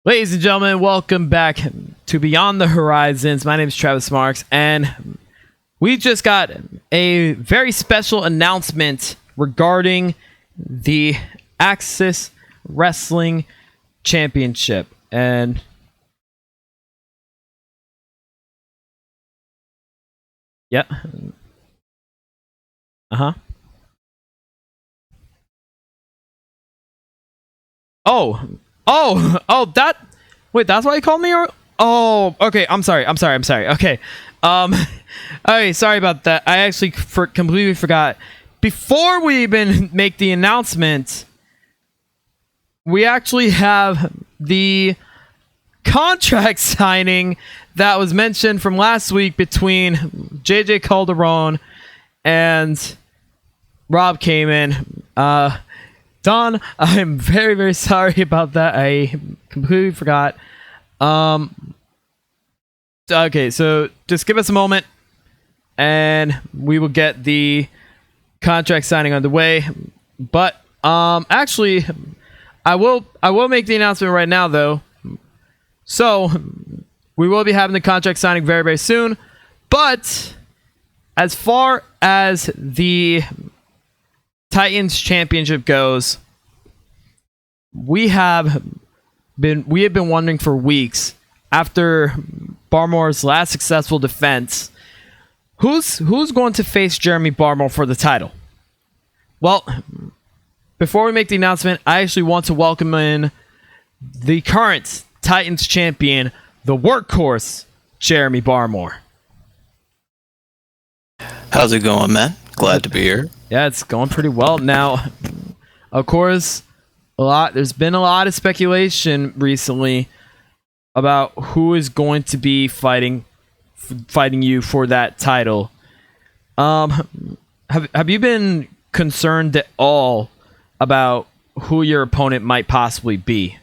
Ladies and gentlemen, welcome back to Beyond the Horizons. My name is Travis Marks, and we just got a very special announcement regarding the Axis Wrestling Championship. And yeah. That. Wait, that's why you called me? Okay. I'm sorry. Okay. Okay, sorry about that. I actually completely forgot. Before we even make the announcement, we actually have the contract signing that was mentioned from last week between JJ Calderon and Rob Kamen. Don, I'm very, very sorry about that. I completely forgot. Okay, so just give us a moment, and we will get the contract signing underway. But actually, I will make the announcement right now, though. So we will be having the contract signing very, very soon. But as far as the Titans Championship goes, we have been wondering for weeks after Barmore's last successful defense, who's going to face Jeremy Barmore for the title? Well, before we make the announcement, I actually want to welcome in the current Titans champion, the workhorse, Jeremy Barmore. How's it going, man? Glad to be here. Yeah, it's going pretty well. Now, of course, there's been a lot of speculation recently about who is going to be fighting you for that title. Have you been concerned at all about who your opponent might possibly be?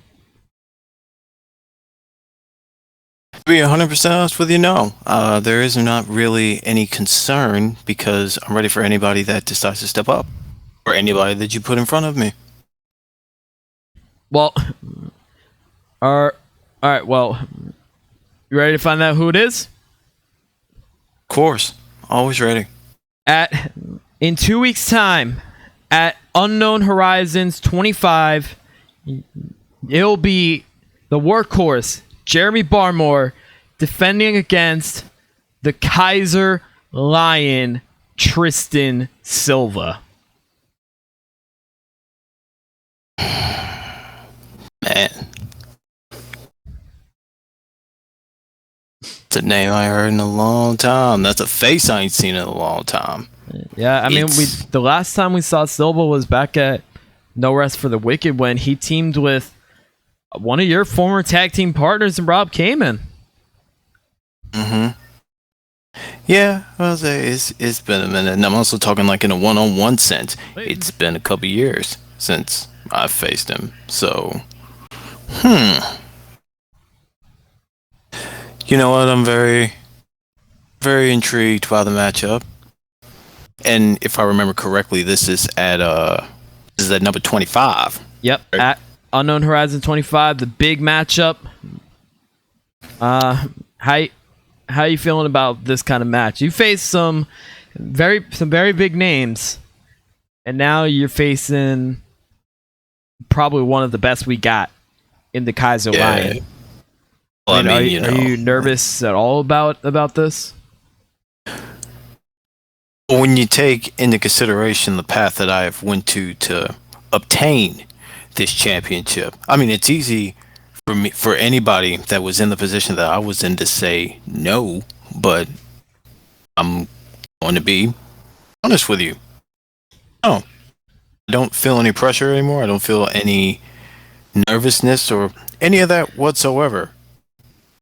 To be 100% honest with you, no. There is not really any concern because I'm ready for anybody that decides to step up or anybody that you put in front of me. Well, all right. Well, you ready to find out who it is? Of course, always ready. In 2 weeks' time, at Unknown Horizons 25, it'll be the workhorse, Jeremy Barmore, defending against the Kaiser Lion, Tristan Silva. Man. It's a name I heard in a long time. That's a face I ain't seen in a long time. Yeah, I mean, the last time we saw Silva was back at No Rest for the Wicked when he teamed with one of your former tag team partners in Rob Kamen. Yeah, I'll say it's been a minute, and I'm also talking like in a one-on-one sense. It's been a couple years since I've faced him, so You know what? I'm very, very intrigued by the matchup, and if I remember correctly, this is at number 25. Yep, right? At Unknown Horizon 25, the big matchup. How you feeling about this kind of match? You faced some very big names, and now you're facing probably one of the best we got in the Kaiser Lion. Well, are you nervous at all about this? When you take into consideration the path that I have went to obtain this championship, I mean, it's easy for anybody that was in the position that I was in to say no, but I'm going to be honest with you. No, I don't feel any pressure anymore. I don't feel any nervousness or any of that whatsoever.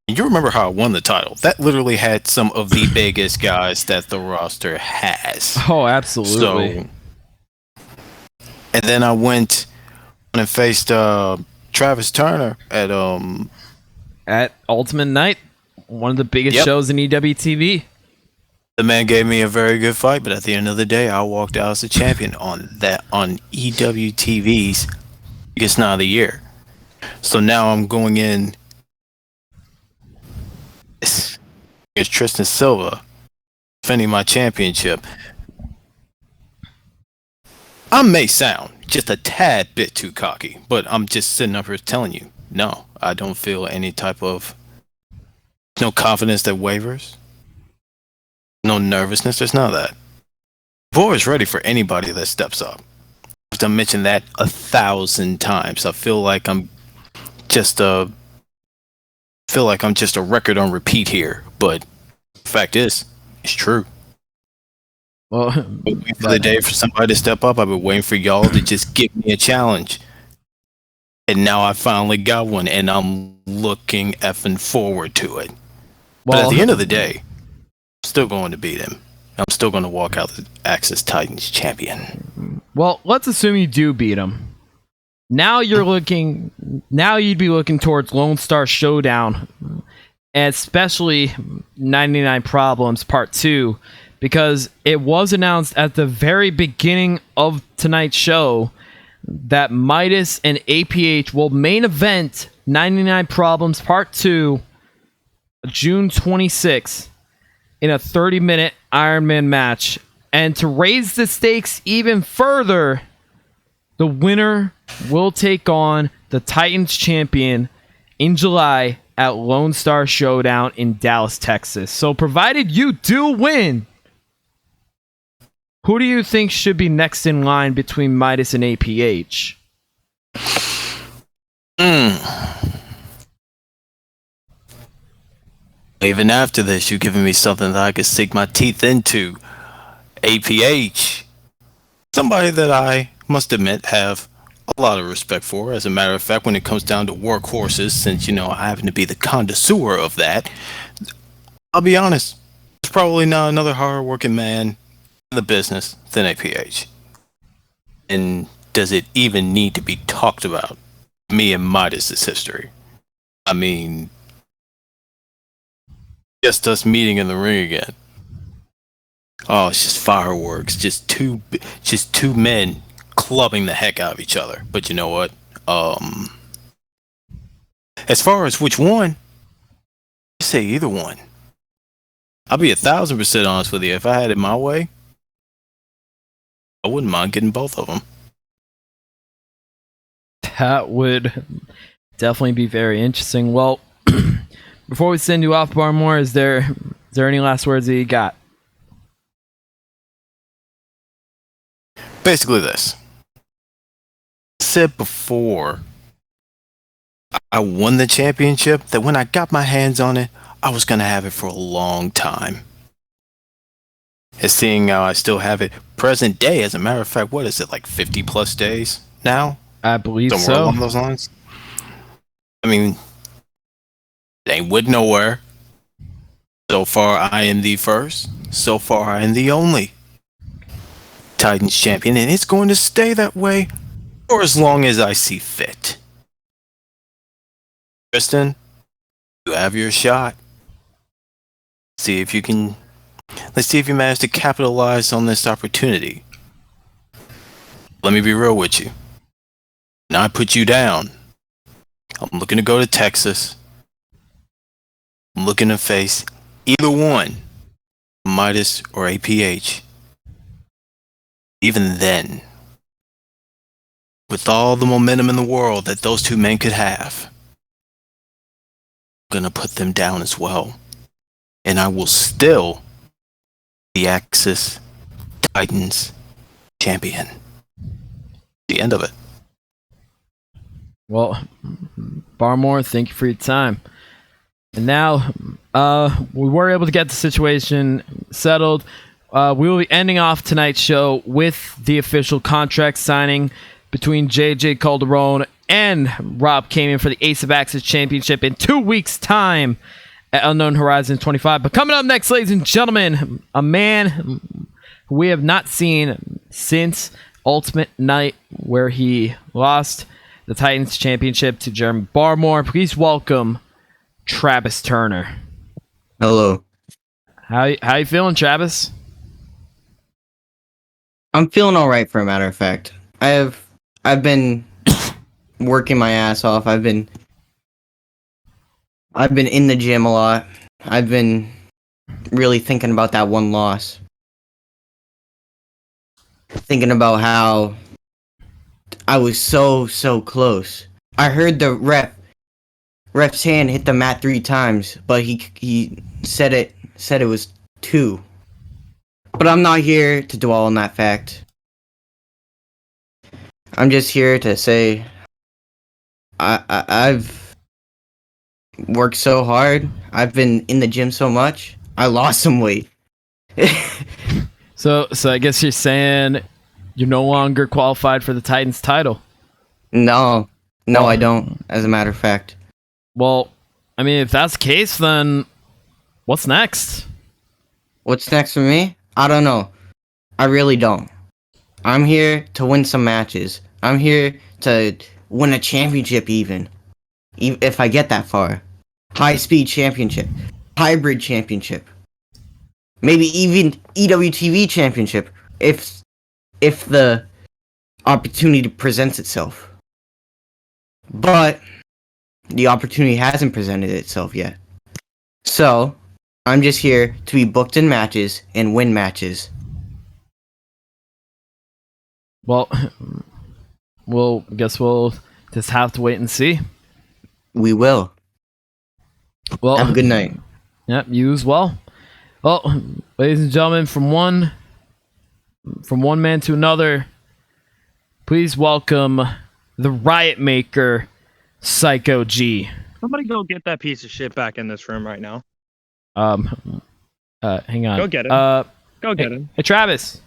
You remember how I won the title? That literally had some of the biggest guys that the roster has. Oh, absolutely. So, and then I went and faced Travis Turner at Ultimate Night, one of the biggest shows in EWTV. The man gave me a very good fight, but at the end of the day, I walked out as a champion on EWTV's biggest night of the year. So now I'm going in against Tristan Silva, defending my championship. I may sound just a tad bit too cocky, but I'm just sitting up here telling you, no, I don't feel any type of no confidence that wavers, no nervousness. There's none of that. Boar is ready for anybody that steps up. I've mentioned that 1,000 times. I feel like I'm just a record on repeat here, but the fact is, it's true. Well, Waiting for the day for somebody to step up. I've been waiting for y'all to just give me a challenge. And now I finally got one, and I'm looking effing forward to it. But at the end of the day, I'm still going to beat him. I'm still going to walk out the Axis Titans champion. well, let's assume you do beat him. Now you'd be looking towards Lone Star Showdown, especially 99 Problems Part 2, because it was announced at the very beginning of tonight's show that Midas and APH will main event 99 Problems Part 2 June 26th in a 30-minute Iron Man match. And to raise the stakes even further, the winner will take on the Titans champion in July at Lone Star Showdown in Dallas, Texas. So provided you do win, who do you think should be next in line between Midas and APH? Even after this, you're giving me something that I could sink my teeth into. APH. Somebody that I must admit have a lot of respect for. As a matter of fact, when it comes down to workhorses, since, I happen to be the connoisseur of that, I'll be honest, there's probably not another hard-working man in the business than APH. And does it even need to be talked about? Me and Midas' history. I mean, just us meeting in the ring again. Oh, it's just fireworks. Just two men clubbing the heck out of each other. But you know what? As far as which one, I say either one. I'll be 1,000% honest with you. If I had it my way, I wouldn't mind getting both of them. That would definitely be very interesting. Well, before we send you off, Barmore, is there any last words that you got? Basically this. I said before I won the championship that when I got my hands on it, I was going to have it for a long time. And seeing how I still have it present day, as a matter of fact, what is it, like 50 plus days now? I believe Somewhere so. along those lines. I mean, it ain't with nowhere. So far, I am the first. So far, I am the only Titans champion, and it's going to stay that way for as long as I see fit. Tristan, you have your shot. Let's see if you manage to capitalize on this opportunity. Let me be real with you. When I put you down, I'm looking to go to Texas. I'm looking to face either one, Midas or APH. Even then, with all the momentum in the world that those two men could have, I'm gonna put them down as well. And I will still be the Axis Titans champion. The end of it. Well, Barmore, thank you for your time. And now, we were able to get the situation settled. We will be ending off tonight's show with the official contract signing between JJ Calderon and Rob Kamen for the Ace of Axis Championship in 2 weeks' time at Unknown Horizon 25. But coming up next, ladies and gentlemen, a man we have not seen since Ultimate Night, where he lost the Titans Championship to Jeremy Barmore. Please welcome Travis Turner. Hello. How you feeling, Travis? I'm feeling all right, for a matter of fact. I've been working my ass off. I've been in the gym a lot. I've been really thinking about that one loss. Thinking about how I was so close. I heard the ref's hand hit the mat 3 times, but he said it was 2. But I'm not here to dwell on that fact. I'm just here to say I've worked so hard. I've been in the gym so much. I lost some weight. So I guess you're saying you're no longer qualified for the Titans title. No, I don't, as a matter of fact. Well, I mean, if that's the case, then what's next? What's next for me? I don't know. I really don't. I'm here to win some matches. I'm here to win a championship even if I get that far. High-speed championship. Hybrid championship. Maybe even EWTV championship if the opportunity presents itself. But the opportunity hasn't presented itself yet. So, I'm just here to be booked in matches and win matches. Well, guess we'll just have to wait and see. We will. Well, have a good night. Yep, you as well. Well, ladies and gentlemen, from one man to another, please welcome the Riot Maker, Psycho G. Somebody go get that piece of shit back in this room right now. Hang on. Go get him. Go get him. Hey, Travis,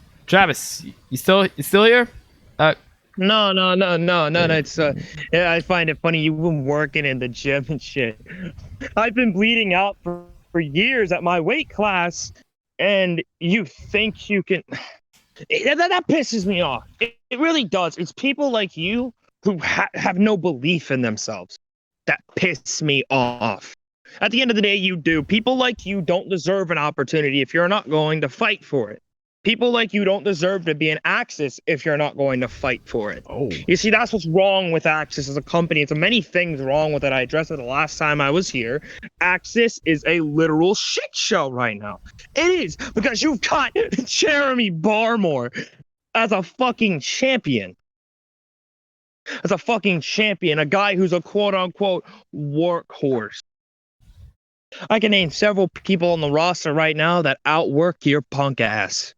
you still here? No. It's yeah, I find it funny. You've been working in the gym and shit. I've been bleeding out for years at my weight class, and you think you can? That pisses me off. It really does. It's people like you who have no belief in themselves that piss me off. At the end of the day, you do. People like you don't deserve an opportunity if you're not going to fight for it. People like you don't deserve to be in Axis if you're not going to fight for it. Oh. You see, that's what's wrong with Axis as a company. It's many things wrong with it. I addressed it the last time I was here. Axis is a literal shit show right now. It is, because you've got Jeremy Barmore as a fucking champion. As a fucking champion, a guy who's a quote-unquote workhorse. I can name several people on the roster right now that outwork your punk ass.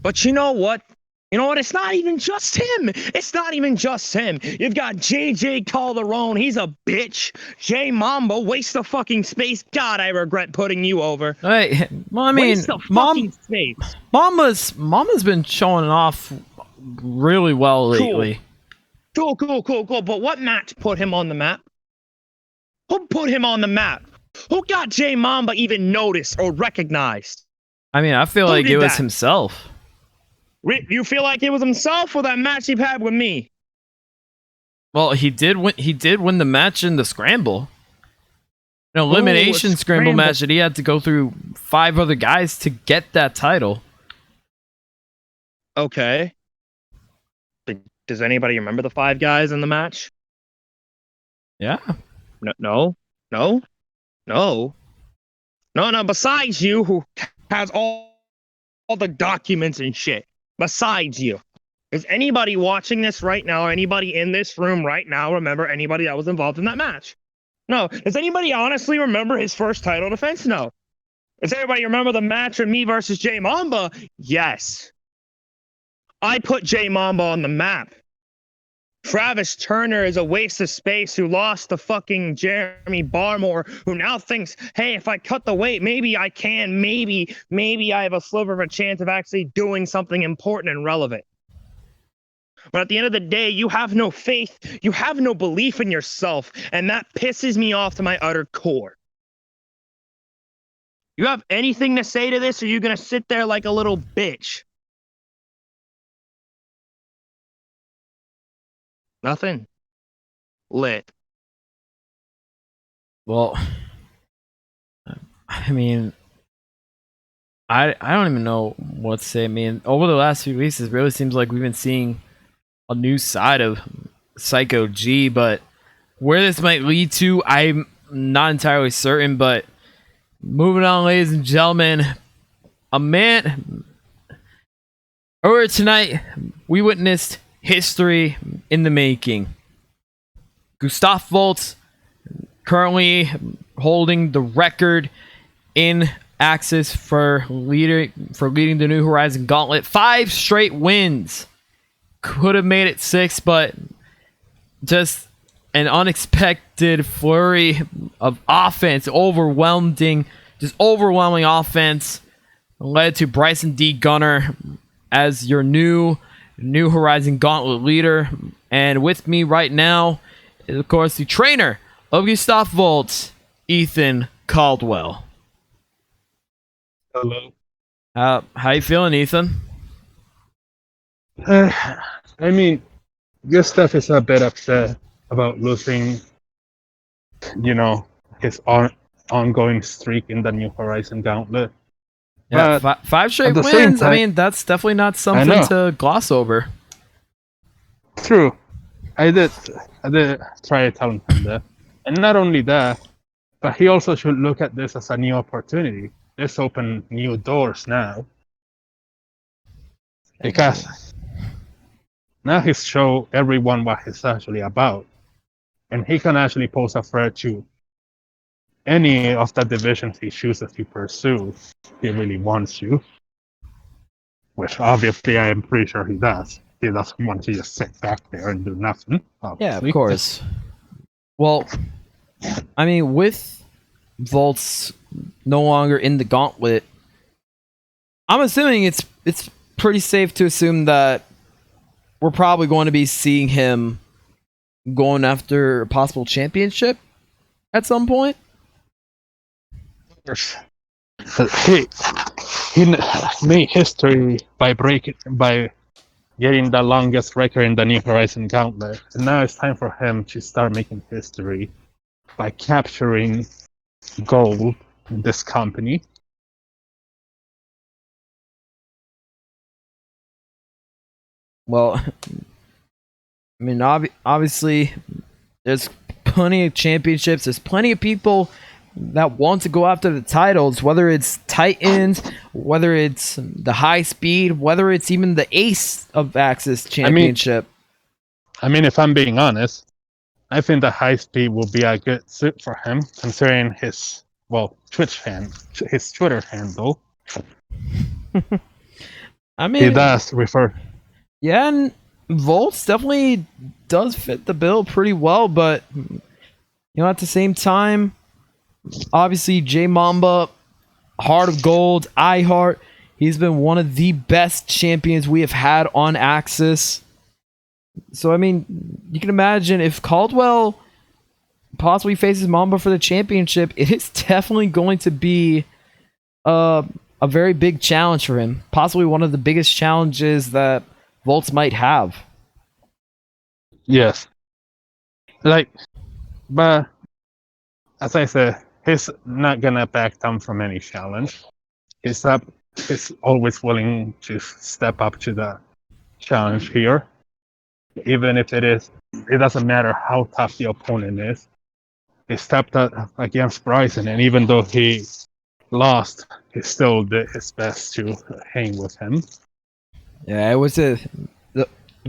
But you know what? It's not even just him. It's not even just him. You've got JJ Calderon. He's a bitch. Jay Mamba, waste of fucking space. God, I regret putting you over. Hey, well, I mean, waste of fucking space. Mama's been showing off really well lately. Cool. But what match put him on the map? Who put him on the map? Who got Jay Mamba even noticed or recognized? I mean, I feel like it was himself. You feel like it was himself or that match he had with me? Well, he did win the match in the scramble. An elimination scramble match that he had to go through 5 other guys to get that title. Okay. Does anybody remember the 5 guys in the match? Yeah. No. Besides you, who has all the documents and shit. Besides you. Is anybody watching this right now, or anybody in this room right now, remember anybody that was involved in that match? No. Does anybody honestly remember his first title defense? No. Does everybody remember the match of me versus Jay Mamba? Yes. I put Jay Mamba on the map. Travis Turner is a waste of space who lost to fucking Jeremy Barmore, who now thinks, hey, if I cut the weight, maybe I can, maybe I have a sliver of a chance of actually doing something important and relevant. But at the end of the day, you have no faith, you have no belief in yourself, and that pisses me off to my utter core. You have anything to say to this, or are you going to sit there like a little bitch? Nothing. Lit. Well, I mean, I don't even know what to say. I mean, over the last few weeks, it really seems like we've been seeing a new side of Psycho G, but where this might lead to, I'm not entirely certain. But moving on, ladies and gentlemen, a man. Earlier tonight, we witnessed history in the making. Gustav Volz currently holding the record in Axis for leading the New Horizon Gauntlet. 5 straight wins. Could have made it 6, but just an unexpected flurry of offense, overwhelming offense, led to Bryson D. Gunner as your New Horizon Gauntlet leader. And with me right now is, of course, the trainer of Gustav Volz, Ethan Caldwell. Hello. How you feeling, Ethan? I mean, Gustav is a bit upset about losing, his ongoing streak in the New Horizon Gauntlet. Yeah, But 5 straight at the same wins. I time- mean, that's definitely not something know. to gloss over. True, I did try telling him that, and not only that, but he also should look at this as a new opportunity. This open new doors now, because now he's show everyone what he's actually about, and he can actually pose a threat to any of the divisions he chooses to pursue. He really wants to, which obviously I am pretty sure he does. He doesn't want to just sit back there and do nothing. Yeah, Obviously. of course. Well, I mean, with Volts no longer in the gauntlet, I'm assuming it's pretty safe to assume that we're probably going to be seeing him going after a possible championship at some point. He made history by getting the longest record in the New Horizon Gauntlet, and now it's time for him to start making history by capturing gold in this company. Well, I mean, obviously, there's plenty of championships. There's plenty of people that want to go after the titles, whether it's Titans, whether it's the High Speed, whether it's even the Ace of Axis championship. I mean, if I'm being honest, I think the High Speed will be a good suit for him, considering his his Twitter handle. I mean, He does refer. yeah, and Volts definitely does fit the bill pretty well, but at the same time, obviously J Mamba, Heart of Gold, iHeart, he's been one of the best champions we have had on Axis. So I mean, you can imagine if Caldwell possibly faces Mamba for the championship, it is definitely going to be a very big challenge for him. Possibly one of the biggest challenges that Volts might have. Yes. But as I said, he's not gonna back down from any challenge. He's always willing to step up to the challenge here. Even if it doesn't matter how tough the opponent is. He stepped up against Bryson, and even though he lost, he still did his best to hang with him. Yeah, it was the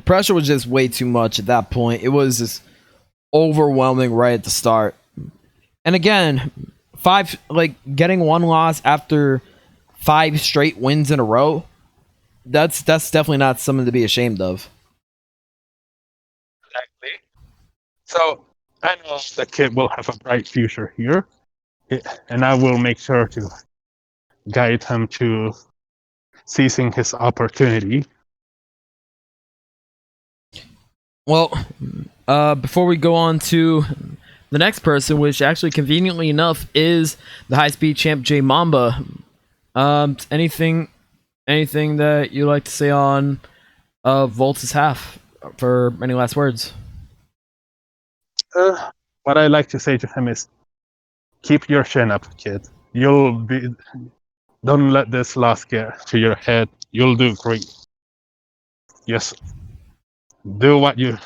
pressure was just way too much at that point. It was just overwhelming right at the start. And again, getting one loss after 5 straight wins in a row, that's definitely not something to be ashamed of. Exactly. So I know the kid will have a bright future here, and I will make sure to guide him to seizing his opportunity. Well, before we go on to the next person, which actually conveniently enough is the high speed champ J Mamba, anything that you like to say on Volts' half for any last words? What I like to say to him is, keep your chin up, kid. Don't let this loss get to your head. You'll do great. Just do what you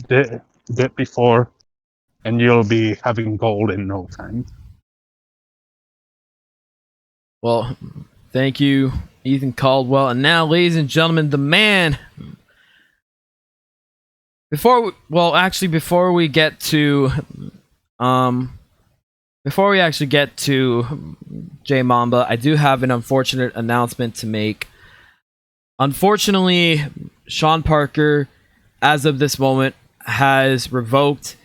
did before, and you'll be having gold in no time. Well, thank you, Ethan Caldwell. And now, ladies and gentlemen, the man. Before we get to, before we actually get to Jay Mamba, I do have an unfortunate announcement to make. Unfortunately, Sean Parker, as of this moment, has revoked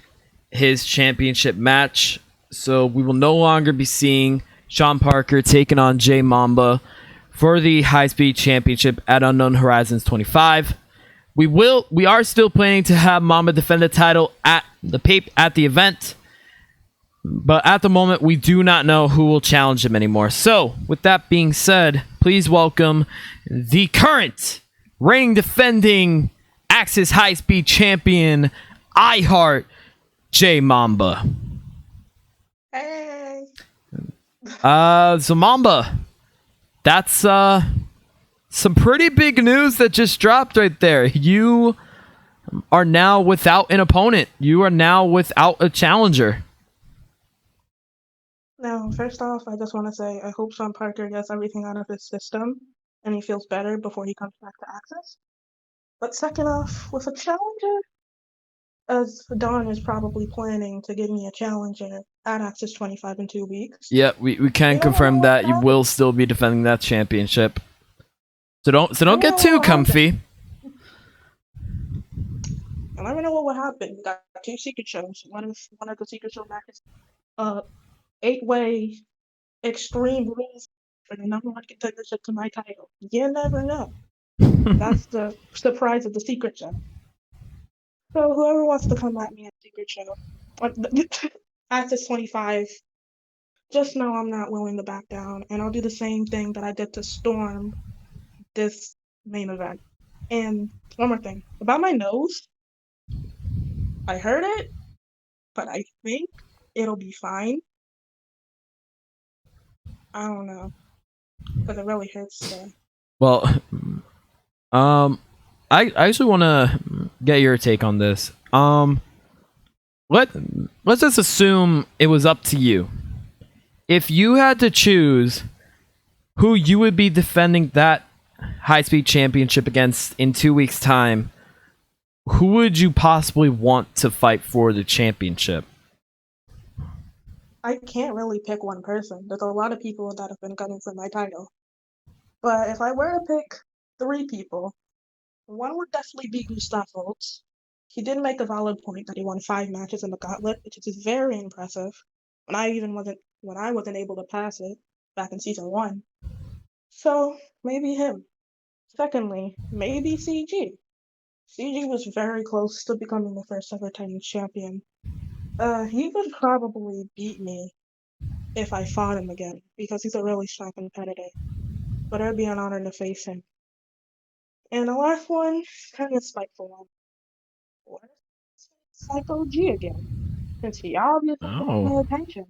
his championship match. So we will no longer be seeing Sean Parker taking on Jay Mamba for the High Speed Championship at Unknown Horizons 25. We are still planning to have Mamba defend the title at the event, but at the moment we do not know who will challenge him anymore. So, with that being said, please welcome the current reigning defending Axis High Speed Champion, iHeart, Jay Mamba. Hey. So Mamba, that's some pretty big news that just dropped right there. You are now without an opponent. You are now without a challenger. Now, first off, I just want to say I hope Sean Parker gets everything out of his system and he feels better before he comes back to Axis. But second off, with a challenger, as Don is probably planning to give me a challenger at Axis 25 in 2 weeks. Yeah, we can confirm that you will still be defending that championship. So don't get too comfy. And let me know what would happen. We got 2 secret shows. One of the secret show matches, 8-way extreme rules for the number 1 contendership to my title. You never know. That's the surprise of the secret show. So whoever wants to come at me at secret show, Axis 25, just know I'm not willing to back down, and I'll do the same thing that I did to Storm this main event. And one more thing about my nose. I heard it, but I think it'll be fine. I don't know, because it really hurts today. Well, I actually want to get your take on this. Let's just assume it was up to you. If you had to choose who you would be defending that high speed championship against in 2 weeks' time, who would you possibly want to fight for the championship? I can't really pick one person. There's a lot of people that have been gunning for my title. But if I were to pick 3 people, one would definitely be Gustav Holtz. He did make a valid point that he won 5 matches in the Gauntlet, which is very impressive. When I wasn't able to pass it back in season 1. So maybe him. Secondly, maybe CG. CG was very close to becoming the first ever Titans champion. He would probably beat me if I fought him again, because he's a really strong competitor. But it'd be an honor to face him. And the last one, kind of spiteful one. What if Psycho G again? Since he obviously got my attention,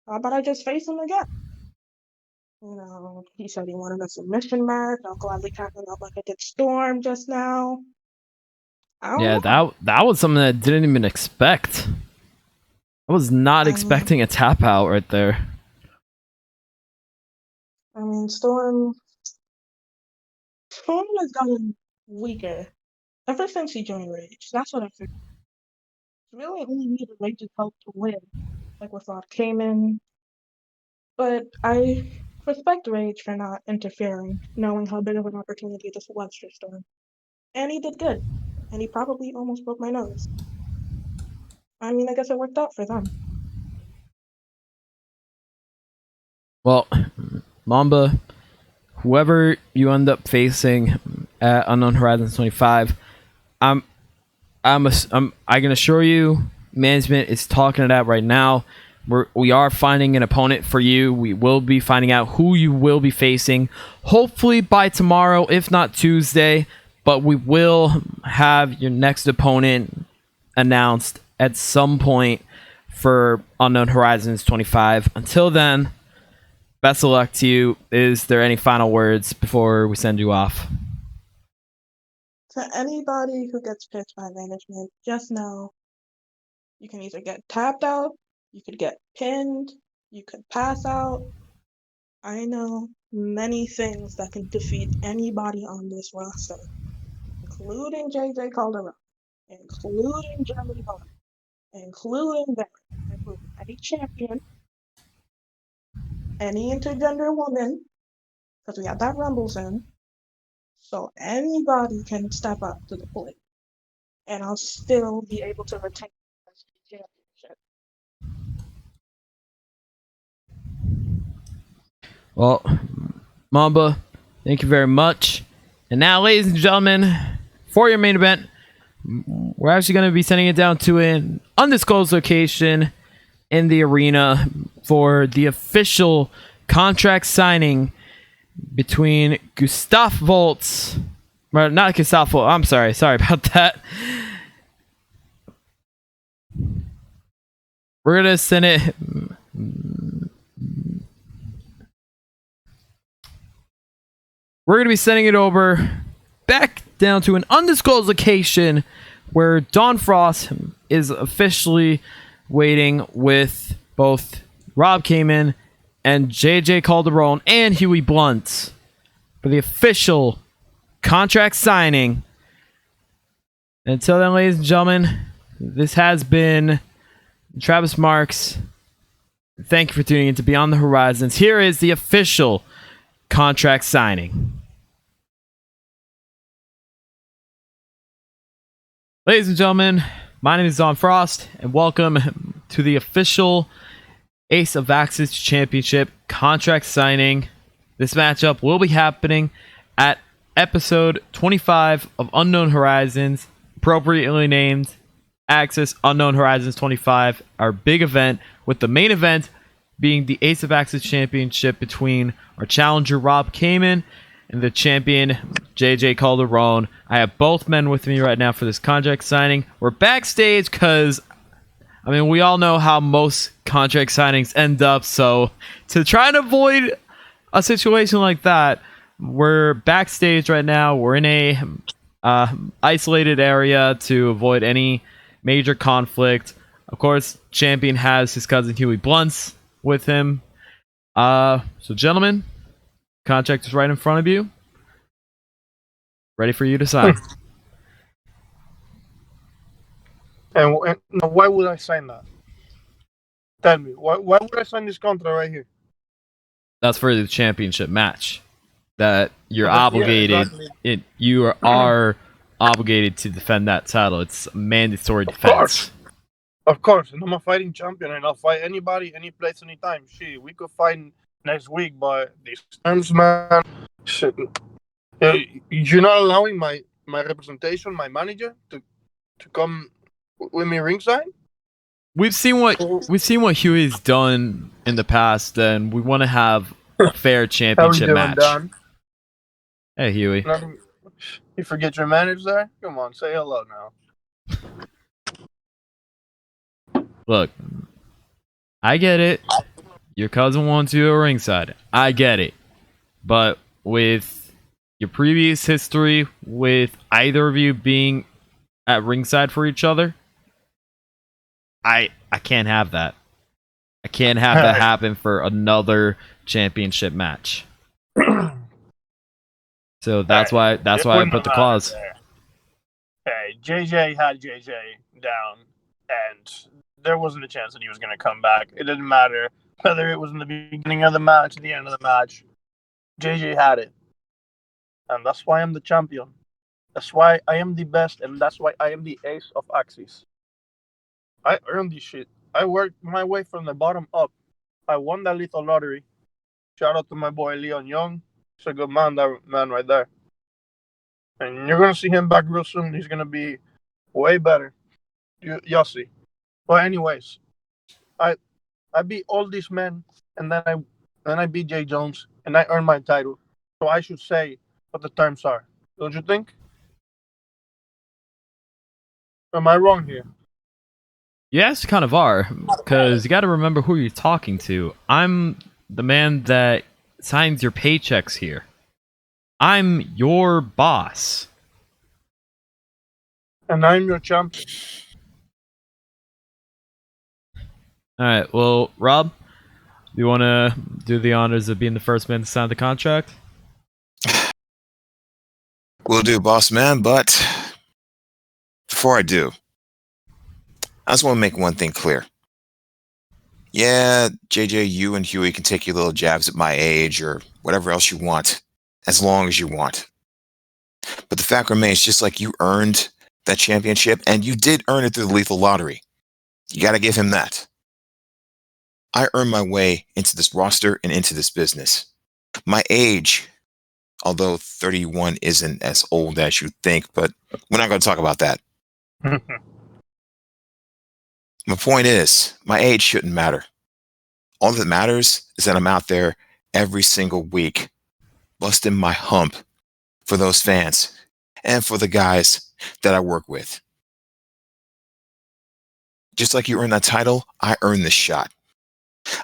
how about I just face him again? You know, he said he wanted a submission match. I'll gladly tap him out like I did Storm just now. Yeah, that was something that I didn't even expect. I was not expecting a tap out right there. I mean, Storm has gotten weaker ever since he joined Rage. That's what I figured. He really only needed Rage's help to win, like with Rod Kamen. But I respect Rage for not interfering, knowing how big of an opportunity this was for Storm. And he did good. And he probably almost broke my nose. I mean, I guess it worked out for them. Well, Mamba, whoever you end up facing at Unknown Horizons 25, I can assure you, management is talking it out right now. We are finding an opponent for you. We will be finding out who you will be facing, hopefully by tomorrow, if not Tuesday. But we will have your next opponent announced at some point for Unknown Horizons 25. Until then, best of luck to you. Is there any final words before we send you off? To anybody who gets picked by management, just know you can either get tapped out, you could get pinned, you could pass out. I know many things that can defeat anybody on this roster, including JJ Calderon, including Jeremy Vaughn, including Barry, including any champion, any intergender woman, because we have that Rumble soon. So anybody can step up to the plate, and I'll still be able to retain the championship. Well, Mamba, thank you very much. And now, ladies and gentlemen, for your main event, we're actually going to be sending it down to an undisclosed location in the arena for the official contract signing between Gustav Volts, or not Gustav Volts, I'm sorry about that. We're going to send it... We're going to be sending it over back down to an undisclosed location where Dawn Frost is officially waiting with both Rob Kamen and JJ Calderon and Huey Blunt for the official contract signing. Until then, ladies and gentlemen, this has been Travis Marks. Thank you for tuning in to Beyond the Horizons. Here is the official contract signing. Ladies and gentlemen, my name is Dawn Frost, and welcome to the official Ace of Axis Championship contract signing. This matchup will be happening at episode 25 of Unknown Horizons, appropriately named Axis Unknown Horizons 25, our big event, with the main event being the Ace of Axis Championship between our challenger Rob Kamen and the champion JJ Calderon. I have both men with me right now for this contract signing. We're backstage because, I mean, we all know how most contract signings end up, so to try and avoid a situation like that, we're backstage right now. We're in a isolated area to avoid any major conflict. Of course, champion has his cousin Huey Blunt with him. So gentlemen, contract is right in front of you. Ready for you to sign. And why would I sign that? Tell me, why would I sign this contract right here? That's for the championship match. That you're Yeah, obligated. exactly. You are obligated to defend that title. It's a mandatory defense. Of course, and I'm a fighting champion, and I'll fight anybody, any place, anytime. Shit, we could fight next week, but these terms, man, shit. You're not allowing my representation, my manager, to come with me ringside? We've seen what Huey's done in the past, and we want to have a fair How we championship doing, match. Don? Hey, Huey. You forget your manager there? Come on, say hello now. Look, I get it. Your cousin wants you at ringside. I get it. But with your previous history with either of you being at ringside for each other, I can't have that. I can't have that happen for another championship match. So that's why I put the clause. Hey, JJ had JJ down, and there wasn't a chance that he was going to come back. It didn't matter whether it was in the beginning of the match, the end of the match. JJ had it. And that's why I'm the champion. That's why I am the best, and that's why I am the ace of Axis. I earned this shit. I worked my way from the bottom up. I won that lethal lottery. Shout out to my boy Leon Young. He's a good man, that man right there. And you're going to see him back real soon. He's going to be way better. You'll see. But anyways, I beat all these men, and then I beat Jay Jones, and I earned my title. So I should say what the terms are. Don't you think? Am I wrong here? Yes, kind of are, because you got to remember who you're talking to. I'm the man that signs your paychecks here. I'm your boss. And I'm your champion. All right. Well, Rob, you want to do the honors of being the first man to sign the contract? Will do, boss man. But before I do, I just want to make one thing clear. Yeah, JJ, you and Huey can take your little jabs at my age or whatever else you want, as long as you want. But the fact remains, just like you earned that championship, and you did earn it through the lethal lottery. You got to give him that. I earned my way into this roster and into this business. My age, although 31 isn't as old as you think, but we're not going to talk about that. My point is, my age shouldn't matter. All that matters is that I'm out there every single week, busting my hump for those fans and for the guys that I work with. Just like you earned that title, I earned this shot.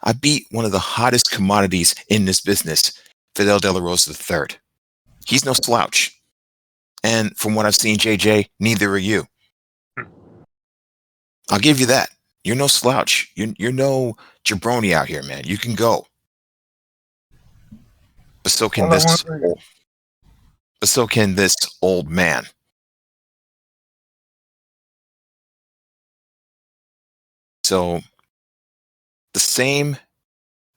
I beat one of the hottest commodities in this business, Fidel De La Rosa III. He's no slouch. And from what I've seen, JJ, neither are you. I'll give you that. You're no slouch. You're no jabroni out here, man. You can go. But so can this old man. So the same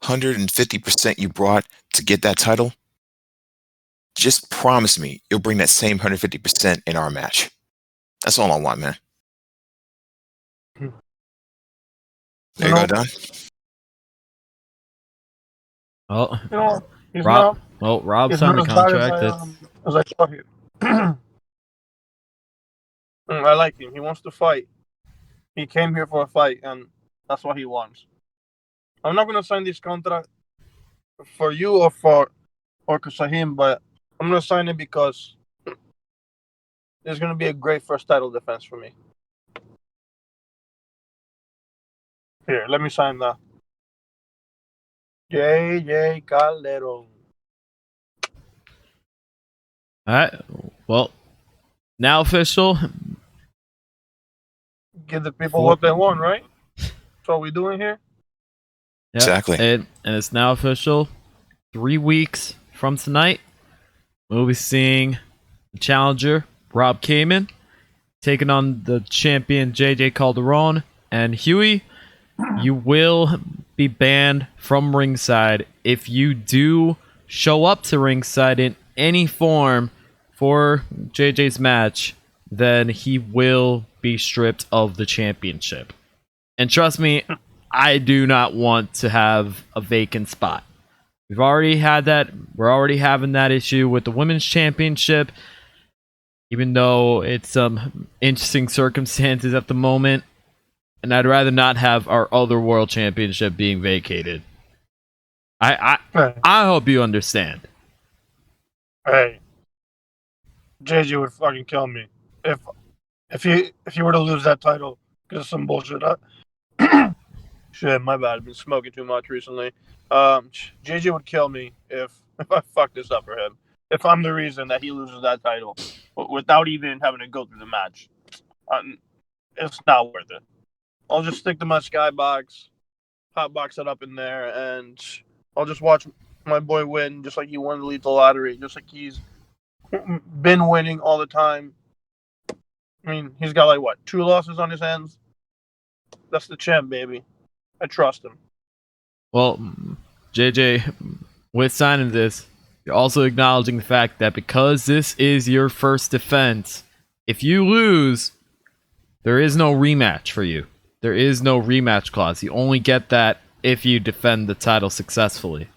150% you brought to get that title, just promise me you'll bring that same 150% in our match. That's all I want, man. There you go, Don. Well, You know, he's Rob. not, Well, Rob he's signed not the as bad contract. as I thought he. I like him. He wants to fight. He came here for a fight, and that's what he wants. I'm not gonna sign this contract for you or for Kasahim, but I'm gonna sign it because it's gonna be a great first title defense for me. Here, let me sign that. JJ Calderon. All right. Well, now official. Give the people what they want, right? That's what we're doing here. Yep. Exactly. And it's now official. 3 weeks from tonight, we'll be seeing the challenger, Rob Kamen, taking on the champion, JJ Calderon. And Huey, you will be banned from ringside if you do show up to ringside in any form for JJ's match. Then he will be stripped of the championship. And trust me, I do not want to have a vacant spot. We've already had that. We're already having that issue with the women's championship. Even though it's some interesting circumstances at the moment. And I'd rather not have our other world championship being vacated. I hope you understand. Hey, JJ would fucking kill me if he were to lose that title because of some bullshit. Shit, my bad. I've been smoking too much recently. JJ would kill me if I fuck this up for him. If I'm the reason that he loses that title without even having to go through the match, it's not worth it. I'll just stick to my skybox, hotbox it up in there, and I'll just watch my boy win, just like he won the lethal lottery, just like he's been winning all the time. I mean, he's got like what, 2 losses on his hands? That's the champ, baby. I trust him. Well, JJ, with signing this, you're also acknowledging the fact that because this is your first defense, if you lose, there is no rematch for you. There is no rematch clause. You only get that if you defend the title successfully.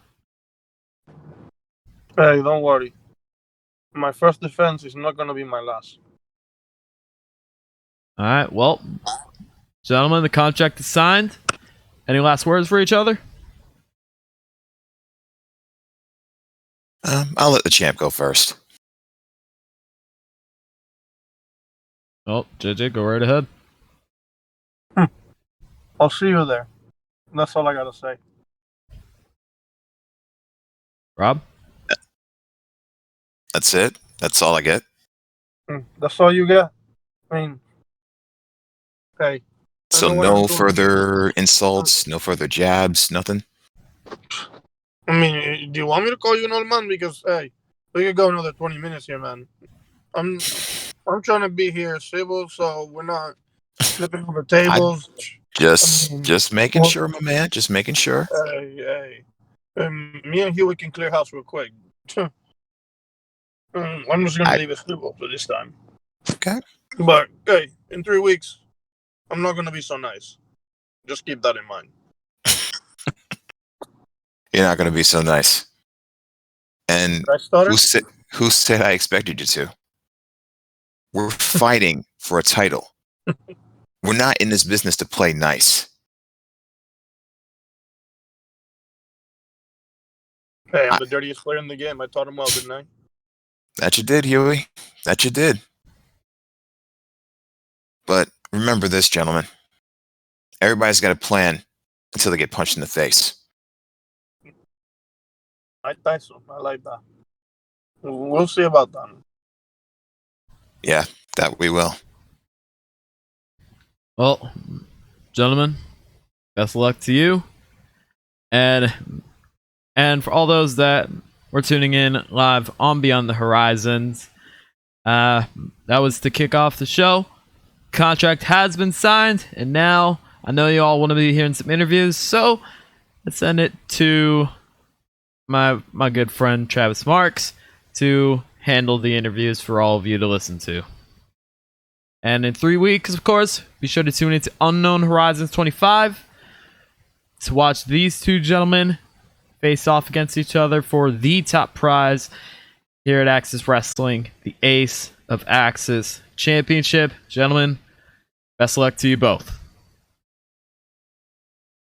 Hey, don't worry. My first defense is not going to be my last. All right, well, gentlemen, the contract is signed. Any last words for each other? I'll let the champ go first. Oh, JJ, go right ahead. I'll see you there. That's all I got to say. Rob? That's it. That's all I get. That's all you get? I mean, hey. I So know what I'm no doing. further insults, no further jabs, nothing. I mean, do you want me to call you an old man? Because hey, we could go another 20 minutes here, man. I'm trying to be here civil, so we're not flipping over tables. Just making well- sure, my man. Just making sure. Hey. Me and Huey can clear house real quick. I'm just gonna leave it civil for this time. Okay. But hey, in 3 weeks, I'm not gonna be so nice. Just keep that in mind. You're not going to be so nice. And Did I stutter? who said I expected you to? We're fighting for a title. We're not in this business to play nice. Hey, I'm the dirtiest player in the game. I taught him well, didn't I? That you did, Huey. That you did. But remember this, gentlemen. Everybody's got a plan until they get punched in the face. I think so. I like that. We'll see about that. Yeah, that we will. Well, gentlemen, best of luck to you. And for all those that were tuning in live on Beyond the Horizons, that was to kick off the show. Contract has been signed, and now I know you all want to be hearing some interviews, so let's send it to my good friend Travis Marks to handle the interviews for all of you to listen to. And in 3 weeks, of course, be sure to tune into Unknown Horizons 25 to watch these two gentlemen face off against each other for the top prize here at Axis Wrestling, the Ace of Axis Championship. Gentlemen, best of luck to you both.